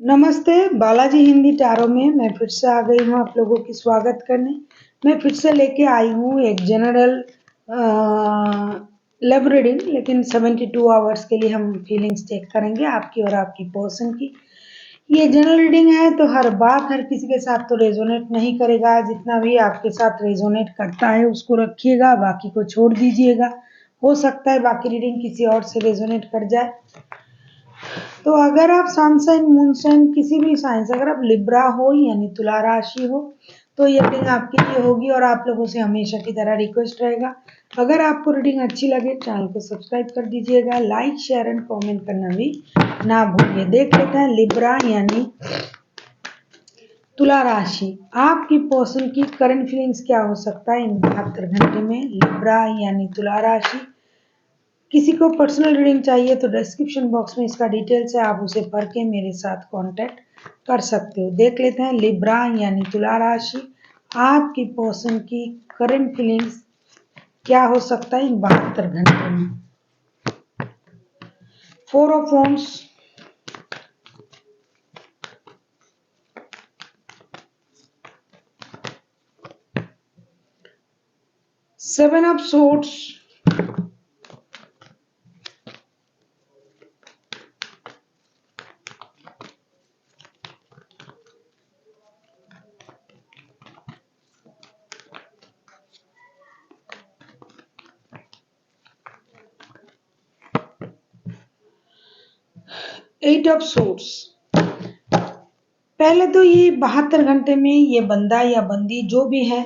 नमस्ते, बालाजी हिंदी टैरो में मैं फिर से आ गई हूँ आप लोगों की स्वागत करने। मैं फिर से लेके आई हूँ एक जनरल लव रीडिंग, लेकिन 72 आवर्स के लिए हम फीलिंग्स चेक करेंगे आपकी और आपकी पर्सन की। ये जनरल रीडिंग है तो हर बात हर किसी के साथ तो रेजोनेट नहीं करेगा। जितना भी आपके साथ रेजोनेट करता है उसको रखिएगा, बाकी को छोड़ दीजिएगा। हो सकता है बाकी रीडिंग किसी और से रेजोनेट कर जाए। तो अगर आप सन साइन मून साइन किसी भी साइन से, अगर आप लिब्रा हो यानी तुला राशि हो, तो ये रीडिंग आपके लिए होगी। और आप लोगों से हमेशा की तरह रिक्वेस्ट रहेगा, अगर आपको रीडिंग अच्छी लगे चैनल को सब्सक्राइब कर दीजिएगा, लाइक शेयर एंड कमेंट करना भी ना भूलिए। देख लेते हैं लिब्रा यानी तुला राशि, आपकी पर्सन की करंट फीलिंग्स क्या हो सकता है इन 72 घंटे में। लिब्रा यानी तुला राशि, किसी को पर्सनल रीडिंग चाहिए तो डिस्क्रिप्शन बॉक्स में इसका डिटेल्स है, आप उसे पढ़ के मेरे साथ कांटेक्ट कर सकते हो। देख लेते हैं लिब्रा यानी तुला राशि, आपकी पर्सन की करंट फीलिंग्स क्या हो सकता है इन 72 घंटे में। 4 of wands, 7 of swords, 8 of swords. पहले तो ये 72 घंटे में ये बंदा या बंदी जो भी है,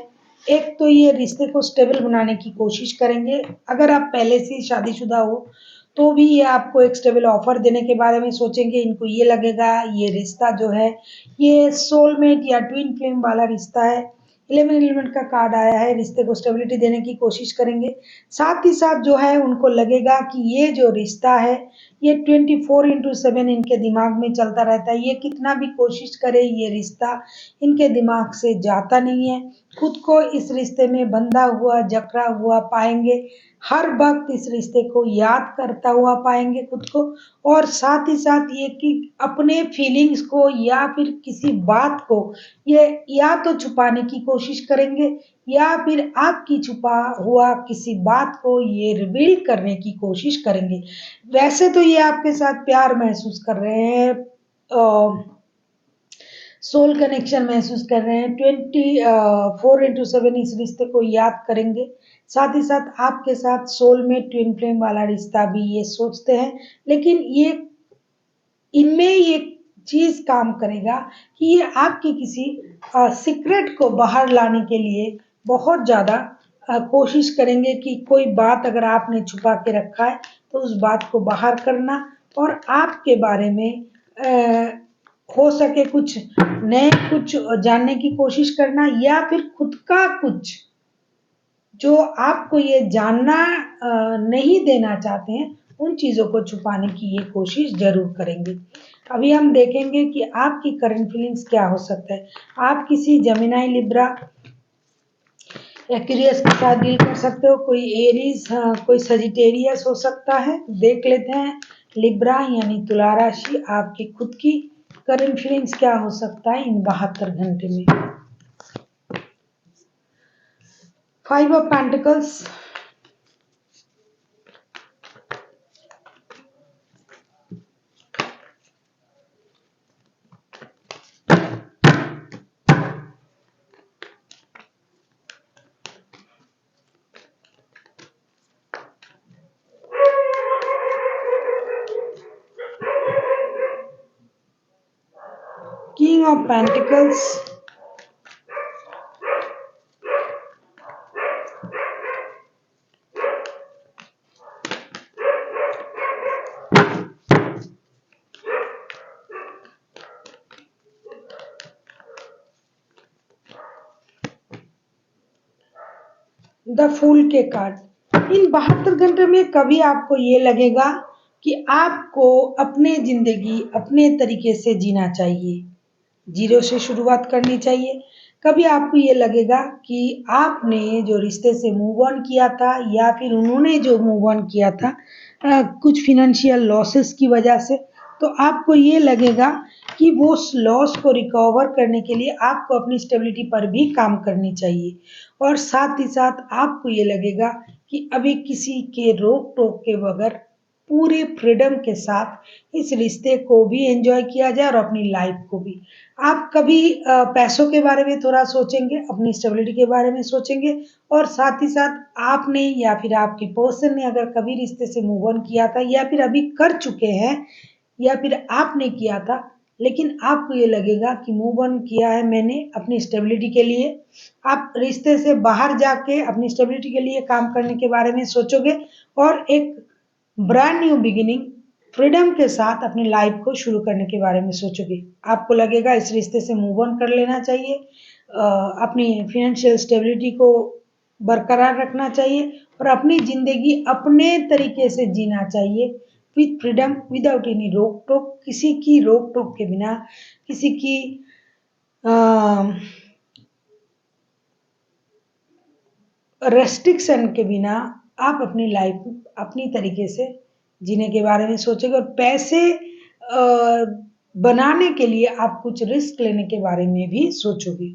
एक तो ये रिश्ते को स्टेबल बनाने की कोशिश करेंगे। अगर आप पहले से शादीशुदा हो तो भी ये आपको एक स्टेबल ऑफर देने के बारे में सोचेंगे। इनको ये लगेगा ये रिश्ता जो है ये सोलमेट या ट्विन फ्लेम वाला रिश्ता है। 11 एलिमेंट का कार्ड आया है, रिश्ते को स्टेबिलिटी देने की कोशिश करेंगे। साथ ही साथ जो है उनको लगेगा कि ये जो रिश्ता है ये 24/7 इनके दिमाग में चलता रहता है। ये कितना भी कोशिश करे ये रिश्ता इनके दिमाग से जाता नहीं है। खुद को इस रिश्ते में बंधा हुआ जकड़ा हुआ पाएंगे, हर वक्त इस रिश्ते को याद करता हुआ पाएंगे खुद को। और साथ ही साथ ये कि अपने फीलिंग्स को या फिर किसी बात को ये या तो छुपाने की कोशिश करेंगे या फिर आपकी छुपा हुआ किसी बात को ये रिवील करने की कोशिश करेंगे। वैसे तो ये आपके साथ प्यार महसूस कर रहे हैं, सोल कनेक्शन महसूस कर रहे हैं। 24/7 इस रिश्ते को याद करेंगे। साथ ही साथ आपके साथ सोलमेट ट्विन फ्लेम वाला रिश्ता भी ये सोचते हैं। लेकिन ये इनमें ये चीज काम करेगा कि ये आपकी किसी सीक्रेट को बाहर लाने के लिए बहुत ज्यादा कोशिश करेंगे कि कोई बात अगर आपने छुपा के रखा है तो उस बात को बाहर करना और आपके बारे में हो सके कुछ नए कुछ जानने की कोशिश करना, या फिर खुद का कुछ जो आपको ये जानना नहीं देना चाहते हैं उन चीजों को छुपाने की ये कोशिश जरूर करेंगे। अभी हम देखेंगे कि आपकी करंट फीलिंग्स क्या हो सकता है। आप किसी जेमिनी, लिब्रा, एक्वेरियस के साथ डील कर सकते हो, कोई एरीज, कोई सजिटेरियस हो सकता है। देख लेते हैं लिब्रा यानी तुला राशि, आपकी खुद की करंट फीलिंग्स क्या हो सकता है इन 72 घंटे में। 5 of pentacles, King of Pentacles, the fool के कार्ड। इन 72 घंटे में कभी आपको ये लगेगा कि आपको अपने जिंदगी अपने तरीके से जीना चाहिए, जीरो से शुरुआत करनी चाहिए। कभी आपको ये लगेगा कि आपने जो रिश्ते से मूव ऑन किया था या फिर उन्होंने जो मूव ऑन किया था कुछ फिनेंशियल लॉसेस की वजह से, तो आपको ये लगेगा कि वो उस लॉस को रिकवर करने के लिए आपको अपनी स्टेबिलिटी पर भी काम करनी चाहिए और साथ ही साथ आपको ये लगेगा कि अभी किसी के रोक टोक के बगैर पूरे फ्रीडम के साथ इस रिश्ते को भी एंजॉय किया जाए और अपनी लाइफ को भी। आप कभी पैसों के बारे में थोड़ा सोचेंगे, अपनी स्टेबिलिटी के बारे में सोचेंगे और साथ ही साथ आपने या फिर आपकी पर्सन ने अगर कभी रिश्ते से मूव ऑन किया था या फिर अभी कर चुके हैं या फिर आपने किया था, लेकिन आपको ये लगेगा कि मूव ऑन किया है मैंने अपनी स्टेबिलिटी के लिए। आप रिश्ते से बाहर जाके अपनी स्टेबिलिटी के लिए काम करने के बारे में सोचोगे और एक ब्रांड न्यू बिगिनिंग फ्रीडम के साथ अपनी लाइफ को शुरू करने के बारे में सोचोगे। आपको लगेगा इस रिश्ते से मूव ऑन कर लेना चाहिए, अपनी फाइनेंशियल स्टेबिलिटी को बरकरार रखना चाहिए और अपनी जिंदगी अपने तरीके से जीना चाहिए विद फ्रीडम, विदाउट एनी रोक टोक, किसी की रोक टोक के बिना, किसी की रेस्ट्रिक्शन के बिना आप अपनी लाइफ अपनी तरीके से जीने के बारे में सोचोगे और पैसे बनाने के लिए आप कुछ रिस्क लेने के बारे में भी सोचोगे।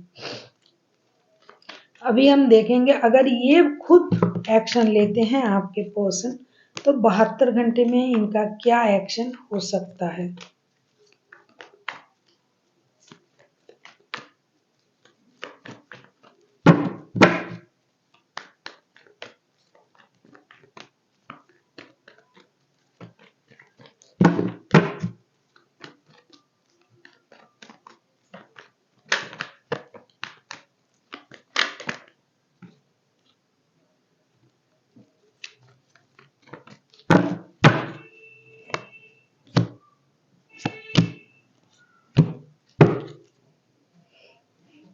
अभी हम देखेंगे अगर ये खुद एक्शन लेते हैं आपके पर्सन तो 72 घंटे में इनका क्या एक्शन हो सकता है।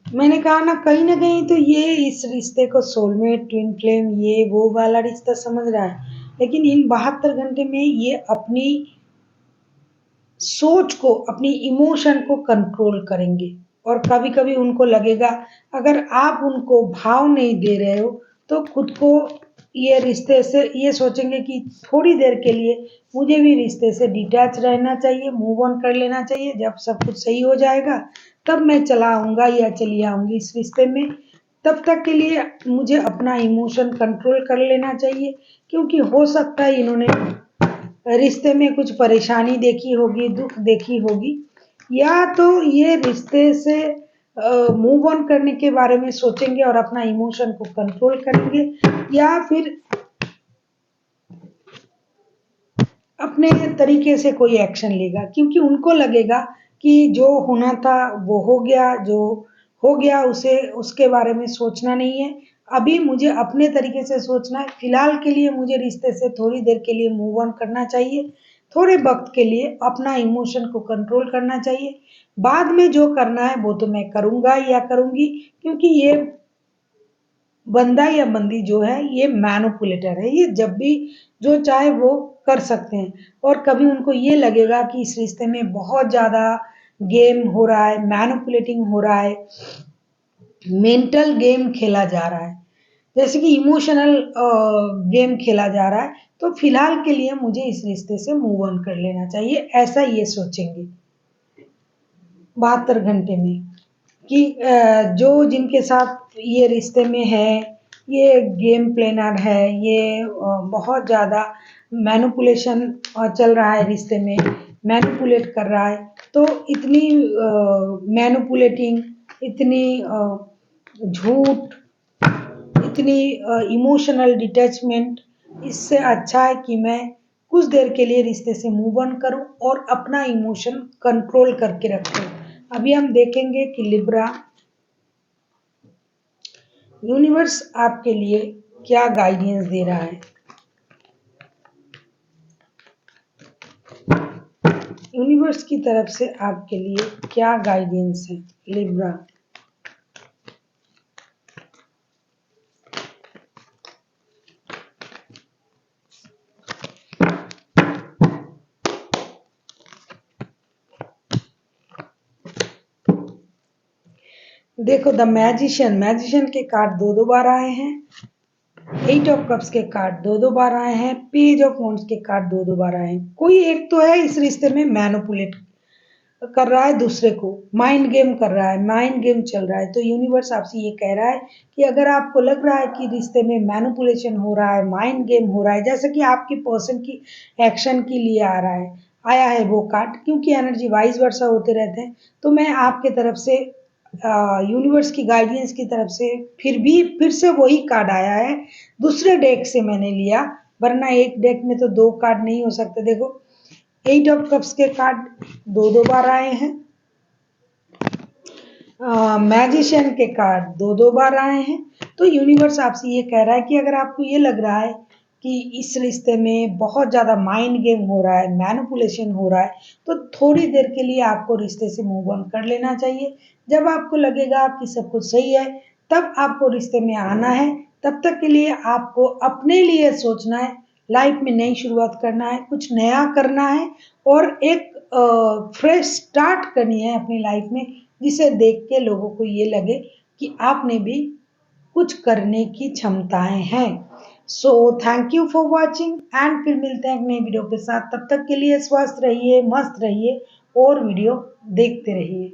मैंने कहा ना कहीं तो ये इस रिश्ते को सोलमेट, ट्विन फ्लेम, ये वो वाला रिश्ता समझ रहा है, लेकिन इन 72 घंटे में ये अपनी सोच को, अपनी इमोशन को कंट्रोल करेंगे और कभी कभी उनको लगेगा अगर आप उनको भाव नहीं दे रहे हो तो खुद को ये रिश्ते से ये सोचेंगे कि थोड़ी देर के लिए मुझे भी रिश्ते से डिटैच रहना चाहिए, मूव ऑन कर लेना चाहिए, जब सब कुछ सही हो जाएगा तब मैं चला आऊँगा या चली आऊँगी इस रिश्ते में, तब तक के लिए मुझे अपना इमोशन कंट्रोल कर लेना चाहिए क्योंकि हो सकता है इन्होंने रिश्ते में कुछ परेशानी देखी होगी, दुख देखी होगी, या तो ये रिश्ते से मूव ऑन करने के बारे में सोचेंगे और अपना इमोशन को कंट्रोल करेंगे या फिर अपने तरीके से कोई एक्शन लेगा क्योंकि उनको लगेगा कि जो होना था वो हो गया, जो हो गया उसे उसके बारे में सोचना नहीं है, अभी मुझे अपने तरीके से सोचना है, फिलहाल के लिए मुझे रिश्ते से थोड़ी देर के लिए मूव ऑन करना चाहिए, थोड़े वक्त के लिए अपना इमोशन को कंट्रोल करना चाहिए, बाद में जो करना है वो तो मैं करूंगा या करूंगी क्योंकि ये बंदा या बंदी जो है ये मैनिपुलेटर है, ये जब भी जो चाहे वो कर सकते हैं और कभी उनको ये लगेगा कि इस रिश्ते में बहुत ज़्यादा गेम हो रहा है, मैनिपुलेटिंग हो रहा है, मेंटल गेम खेला जा रहा है, जैसे कि इमोशनल गेम खेला जा रहा है, तो फिलहाल के लिए मुझे इस रिश्ते से मूव ऑन कर लेना चाहिए, ऐसा ये सोचेंगे 72 घंटे में कि जो जिनके साथ ये रिश्ते में है ये गेम प्लेनर है, ये बहुत ज़्यादा मैनिपुलेशन चल रहा है रिश्ते में, मैनिपुलेट कर रहा है, तो इतनी मैनिपुलेटिंग, इतनी झूठ, इतनी इमोशनल डिटैचमेंट, इससे अच्छा है कि मैं कुछ देर के लिए रिश्ते से मूव ऑन करूं और अपना इमोशन कंट्रोल करके रखूं। अभी हम देखेंगे कि लिब्रा यूनिवर्स आपके लिए क्या गाइडेंस दे रहा है। यूनिवर्स की तरफ से आपके लिए क्या गाइडेंस है लिब्रा। देखो द मैजिशियन, मैजिशियन के कार्ड दो बार आए हैं, 8 ऑफ कप्स के कार्ड दो बार आए हैं, पेज ऑफ वॉन्ड्स के कार्ड दो बार आए हैं। कोई एक तो है इस रिश्ते में मैनिपुलेट कर रहा है दूसरे को, माइंड गेम कर रहा है, माइंड गेम चल रहा है। तो यूनिवर्स आपसे ये कह रहा है कि अगर आपको लग रहा है कि रिश्ते में मैनिपुलेशन हो रहा है, माइंड गेम हो रहा है, जैसे कि आपकी पर्सन की एक्शन के लिए आ रहा है, आया है वो कार्ड, क्योंकि एनर्जी वाइस वर्सा होते रहते हैं। तो मैं आपके तरफ से यूनिवर्स की गाइडेंस की तरफ से फिर से वही कार्ड आया है, दूसरे डेक से मैंने लिया, वरना एक डेक में तो दो कार्ड नहीं हो सकते। देखो, 8 ऑफ कप्स के कार्ड दो दो बार आए हैं, मैजिशियन के कार्ड दो दो बार आए हैं। तो यूनिवर्स आपसे ये कह रहा है कि अगर आपको ये लग रहा है कि इस रिश्ते में बहुत ज़्यादा माइंड गेम हो रहा है, मैनिपुलेशन हो रहा है, तो थोड़ी देर के लिए आपको रिश्ते से मूव ऑन कर लेना चाहिए। जब आपको लगेगा कि सब कुछ सही है, तब आपको रिश्ते में आना है। तब तक के लिए आपको अपने लिए सोचना है, लाइफ में नई शुरुआत करना है, कुछ नया करना है और एक फ्रेश स्टार्ट करनी है अपनी लाइफ में, जिसे देख के लोगों को ये लगे कि आपने भी कुछ करने की क्षमताएं हैं। So thank you for watching and फिर मिलते हैं एक नई वीडियो के साथ। तब तक के लिए स्वस्थ रहिए, मस्त रहिए और वीडियो देखते रहिए।